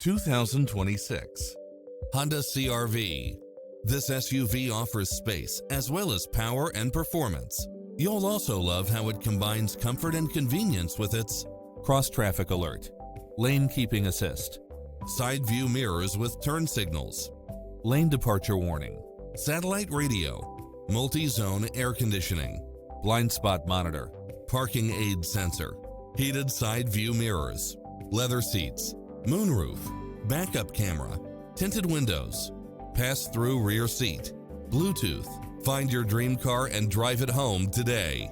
2026 Honda CR-V. This SUV offers space as well as power and performance. You'll also love how it combines comfort and convenience with its cross-traffic alert, lane keeping assist, side view mirrors with turn signals, lane departure warning, satellite radio, multi-zone air conditioning, blind spot monitor, parking aid sensor, heated side view mirrors, leather seats, moonroof, backup camera, tinted windows, pass-through rear seat, Bluetooth. Find your dream car and drive it home today.